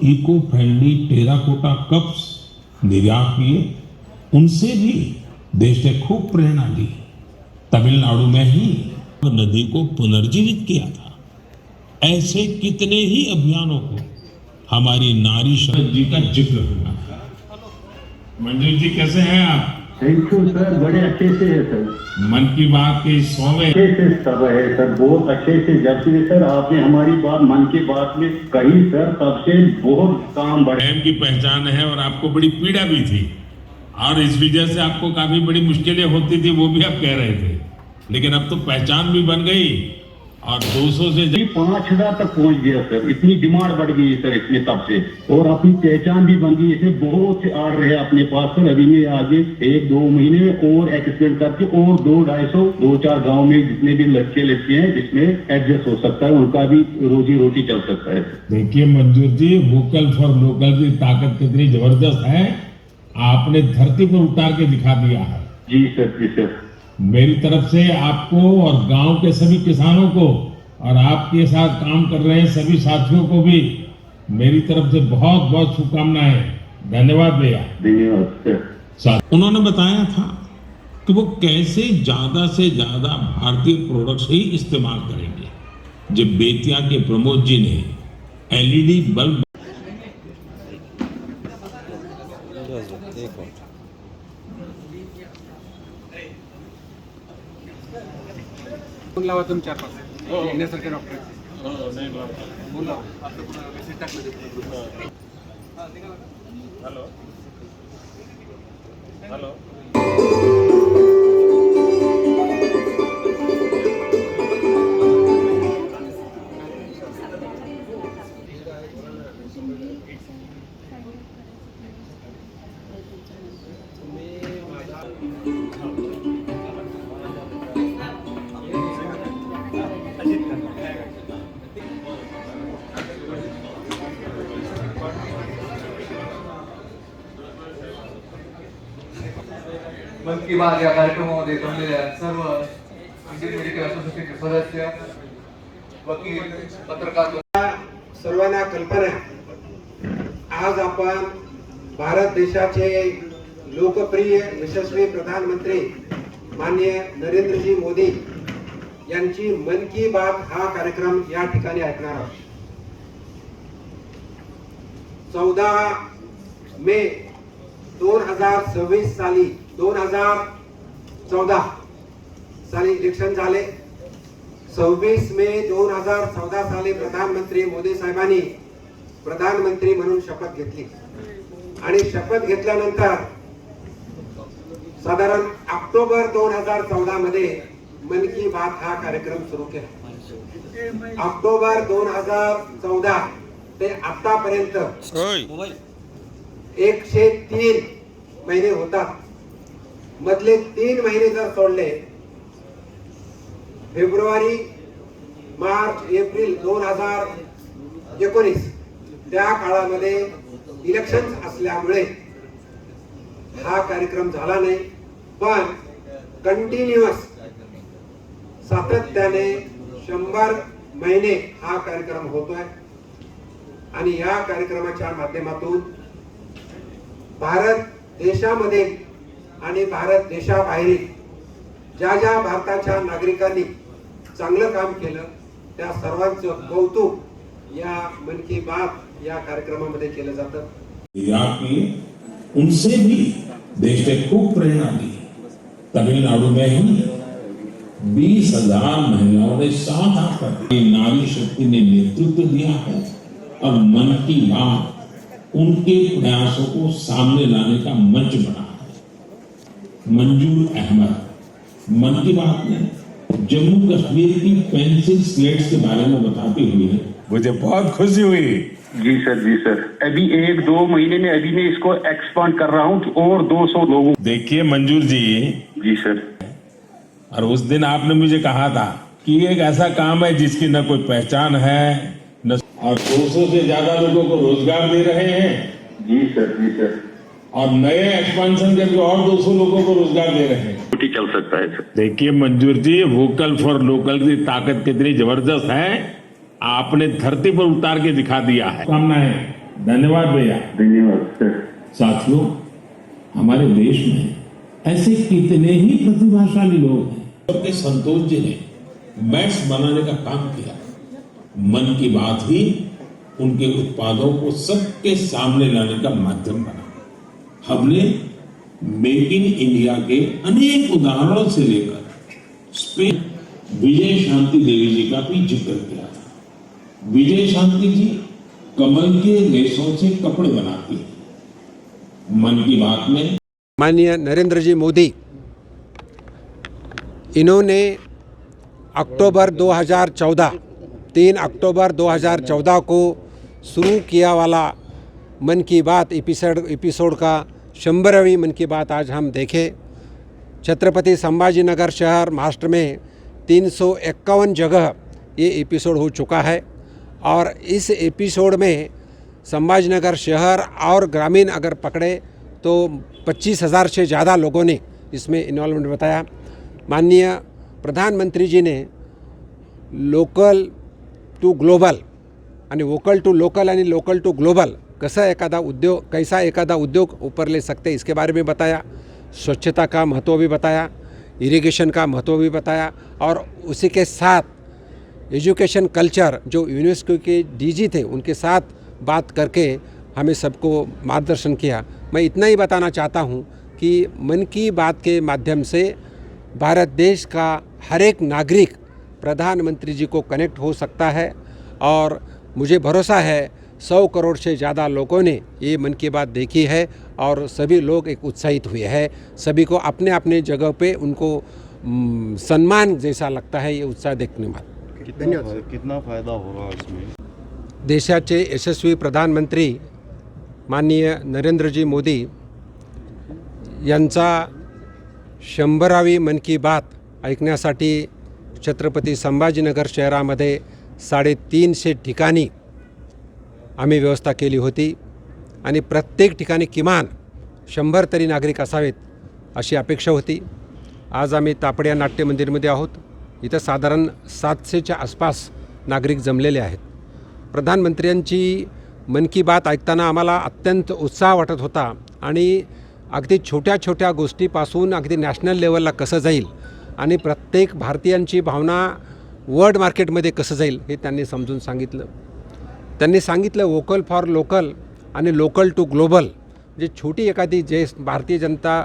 Eco friendly terracotta cups निर्यात किए, उनसे भी देश ने खूब प्रेरणा ली। तमिलनाडु में ही नदी को पुनर्जीवित किया था। ऐसे कितने ही अभियानों को हमारी नारी शक्ति जी का जिक्र हुआ। मंजू जी कैसे हैं आप? थैंक यू सर, बड़े अच्छे से है सर। मन की बात के 100वें अच्छे से सब है सर, बहुत अच्छे से। जब से सर आपने हमारी बात मन की बात में कही सर, तब से बहुत काम बढ़े। प्रेम की पहचान है और आपको बड़ी पीड़ा भी थी और इस वजह से आपको काफी बड़ी मुश्किलें होती थी, वो भी आप कह रहे थे, लेकिन अब तो पहचान भी बन गई और 200 से 5,000 तक पहुंच गया सर। इतनी डिमांड बढ़ गई है सर इसमें तब से, और अपनी पहचान भी बन गई। इसमें बहुत से आर्डर रहे अपने पास सर। अभी मैं आगे 1-2 महीने में और एक्सपेंड करके और 2-250 गाँव में जितने भी लड़के हैं जिसमें एडजस्ट हो सकता है, उनका भी रोजी रोटी चल सकता है। देखिए मंजूर जी, वोकल फॉर लोकल की ताकत कितनी जबरदस्त है, आपने धरती पर उतार के दिखा दिया है। जी सर, जी सर। मेरी तरफ से आपको और गांव के सभी किसानों को और आपके साथ काम कर रहे सभी साथियों को भी मेरी तरफ से बहुत बहुत शुभकामनाएं। धन्यवाद भैया। धन्यवाद सर। उन्होंने बताया था कि वो कैसे ज्यादा से ज्यादा भारतीय प्रोडक्ट्स ही इस्तेमाल करेंगे। जब बेतिया के प्रमोद जी ने एलईडी बल्ब फोन लावा तुम्ही 4-5 येण्यासारखे डॉक्टर फोन लावा. आपलं पुन्हा मेसेज टाकलं ते. हॅलो हॅलो मन की बात या कार्यक्रमामध्ये जमलेल्या सर्व इंडियन मेडिकल असोसिएशनचे सदस्य, वकील, पत्रकार सर्वांना कल्पना आहे, आज आपण भारत देशाचे लोकप्रिय यशस्वी प्रधानमंत्री माननीय नरेंद्रजी मोदी यांची मन की बात हा कार्यक्रम या ठिकाणी ऐकणार आहोत. 14 मे 2026 साली 2014 साली इलेक्शन झाले. 26 मे 2014 साली प्रधानमंत्री मोदी साहेबांनी प्रधानमंत्री म्हणून शपथ घेतली आणि शपथ घेतल्यानंतर साधारण ऑक्टोबर 2014 मध्ये मन की बात हा कार्यक्रम सुरू केला. ऑक्टोबर 2014 ते आतापर्यंत 103 महिने होतात. मधले 3 महिने जर सोडले, फेब्रुवारी, मार्च, एप्रिल 2019 त्या काळामध्ये इलेक्शन असल्यामुळे हा कार्यक्रम झाला नाही, पण कंटिन्युअस सातत्याने 100 महिने हा कार्यक्रम होतोय. आणि या कार्यक्रमाच्या माध्यमातून भारत देशामध्ये आणि भारत देशाबाहेर ज्या ज्या भारताच्या नागरिकांनी चांगलं काम केलं त्या सर्वांचं कौतुक या मन की बात या कार्यक्रमामध्ये केलं जातं. उनसे भी देश ने खूब प्रेरणा ली. तमिलनाडु में ही 20,000 महिलाओं ने साथ आकर नारी शक्ति ने नेतृत्व दिया है और मन की बात उनके प्रयासों को सामने लाने का मंच बना है. मंजूर अहमद मन की बात में जम्मू कश्मीर की पेंसिल स्लेट्स के बारे में बताते हुए मुझे बहुत खुशी हुई. जी सर, जी सर. अभी 1-2 महीने में अभी मैं इसको एक्सपांड कर रहा हूँ कि और 200 लोगों. देखिए मंजूर जी. जी सर. और उस दिन आपने मुझे कहा था कि एक ऐसा काम है जिसकी न कोई पहचान है न, और 200 से ज्यादा लोगों को रोजगार दे रहे हैं. जी सर, जी सर. और नए एक्सपेंशन करके और 200 लोगों को रोजगार दे रहे हैं. चल सकता है सर. देखिए मंजूर जी, वोकल फॉर लोकल की ताकत कितनी जबरदस्त है, आपने धरती पर उतार के दिखा दिया है. कामनाएं धन्यवाद भैया। धन्यवाद सर। साथियों, हमारे देश में ऐसे कितने ही प्रतिभाशाली लोग हैं। के संतोष जी ने मैट्स बनाने का काम किया। मन की बात ही उनके उत्पादों को सबके सामने लाने का माध्यम बना। हमने मेक इन इंडिया के अनेक उदाहरणों से लेकर स्पेन विजय शांति देवी जी का भी जिक्र किया था। विजय शांति जी कमल के रेशों से कपड़े बनाती है। मन की बात में माननीय नरेंद्र जी मोदी, इन्होंने अक्टूबर 2014 3 अक्टूबर 2014 को शुरू किया वाला मन की बात एपिसोड का 100वीं मन की बात आज हम देखें। छत्रपति संभाजीनगर शहर महाराष्ट्र में 351 जगह ये एपिसोड हो चुका है और इस एपिसोड में संभाजीनगर शहर और ग्रामीण अगर पकड़े तो 25,000 से ज़्यादा लोगों ने इसमें इन्वॉल्वमेंट बताया। माननीय प्रधानमंत्री जी ने लोकल टू ग्लोबल आणि वोकल टू लोकल आणि लोकल टू ग्लोबल कैसा एखादा उद्योग ऊपर ले सकते इसके बारे में बताया। स्वच्छता का महत्व भी बताया, इरिगेशन का महत्व भी बताया और उसी के साथ एजुकेशन कल्चर जो यूनेस्को के डीजी थे उनके साथ बात करके हमें सबको मार्गदर्शन किया। मैं इतना ही बताना चाहता हूँ कि मन की बात के माध्यम से भारत देश का हर एक नागरिक प्रधानमंत्री जी को कनेक्ट हो सकता है और मुझे भरोसा है 100 करोड़ से ज़्यादा लोगों ने ये मन की बात देखी है और सभी लोग एक उत्साहित हुए हैं। सभी को अपने अपने जगह पे उनको सम्मान जैसा लगता है ये उत्साह देखने में। धन्यवाद। कितना फायदा होगा इसमें? देशाचे यशस्वी प्रधानमंत्री माननीय नरेंद्रजी मोदी यांचा 100वी मन की बात ऐकण्यासाठी छत्रपती संभाजीनगर शहरामध्ये 350 ठिकाणी आम्ही व्यवस्था केली होती आणि प्रत्येक ठिकाणी किमान 100 तरी नागरिक असावेत अशी अपेक्षा होती। आज आम्ही तापडिया नाट्य मंदिरमध्ये आहोत। इथं साधारण 700च्या आसपास नागरिक जमलेले आहेत। प्रधानमंत्र्यांची मन की बात ऐकताना आम्हाला अत्यंत उत्साह वाटत होता आणि अगदी छोट्या छोट्या गोष्टीपासून अगदी नॅशनल लेवलला कसं जाईल आणि प्रत्येक भारतीयांची भावना वर्ल्ड मार्केटमध्ये कसं जाईल हे त्यांनी समजून सांगितलं। त्यांनी सांगितलं वोकल फॉर लोकल आणि लोकल टू ग्लोबल। जे छोटी एखादी जे भारतीय जनता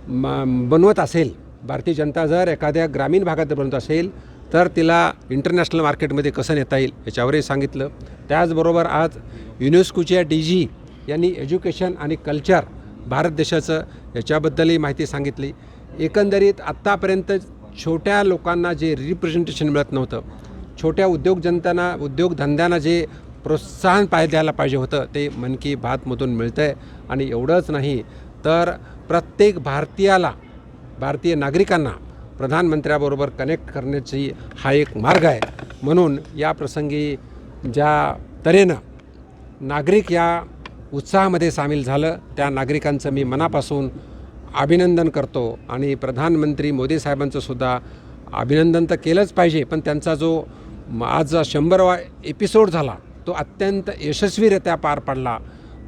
बनवत असेल, भारतीय जनता जर एखाद्या ग्रामीण भागात बनवत असेल तर तिला इंटरनॅशनल मार्केटमध्ये कसं नेता येईल याच्यावरही सांगितलं। त्याचबरोबर आज युनेस्कोच्या डीजी यांनी एज्युकेशन आणि कल्चर भारत देशाचं याच्याबद्दलही माहिती सांगितली। एकंदरीत आत्तापर्यंत छोट्या लोकांना जे रिप्रेझेंटेशन मिळत नव्हतं, छोट्या उद्योगधंद्यांना जे प्रोत्साहन द्यायला पाहिजे होतं ते मन की बातमधून मिळतं आहे। आणि एवढंच नाही तर प्रत्येक भारतीय नागरिकांना प्रधानमंत्र्याबरोबर कनेक्ट करण्याची हा एक मार्ग आहे। म्हणून या प्रसंगी ज्या तऱ्हेनं नागरिक या उत्साहामध्ये सामील झालं त्या नागरिकांचं मी मनापासून अभिनंदन करतो आणि प्रधानमंत्री मोदी साहेबांचं सुद्धा अभिनंदन तर केलंच पाहिजे, पण त्यांचा जो आज 100वा एपिसोड झाला तो अत्यंत यशस्वीरित्या पार पडला।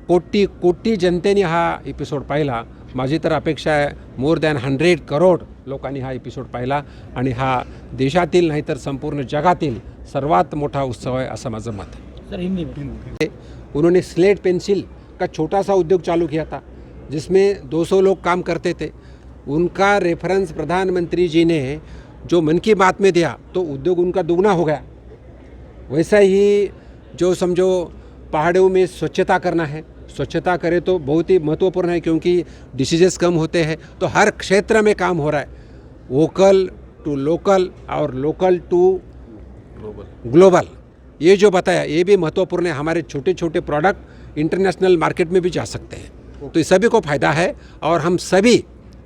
कोटी जनतेने हा एपिसोड पाहिला। माझी तर अपेक्षा आहे मोर दॅन 100 करोड लोकांनी हा एपिसोड पाहिला आणि हा देशातील नाही तर संपूर्ण जगातील सर्वात मोठा उत्सव आहे असं माझं मत है। उन्होंने स्लेट पेंसिल का छोटा सा उद्योग चालू किया था जिसमें 200 लोग काम करते थे। उनका रेफरेंस प्रधानमंत्री जी ने जो मन की बात में दिया तो उद्योग उनका दुगना हो गया। वैसा ही जो समझो पहाड़ों में स्वच्छता करना है, स्वच्छता करे तो बहुत ही महत्वपूर्ण है क्योंकि डिसीजेस कम होते हैं। तो हर क्षेत्र में काम हो रहा है, वोकल टू लोकल और लोकल टू ग्लोबल। ये जो बताया ये भी महत्वपूर्ण है। हमारे छोटे छोटे प्रोडक्ट इंटरनेशनल मार्केट में भी जा सकते हैं, तो ये सभी को फ़ायदा है और हम सभी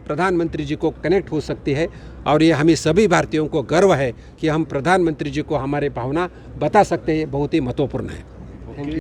प्रधानमंत्री जी को कनेक्ट हो सकती है और ये हमें सभी भारतीयों को गर्व है कि हम प्रधानमंत्री जी को हमारे भावना बता सकते हैं। बहुत ही महत्वपूर्ण है।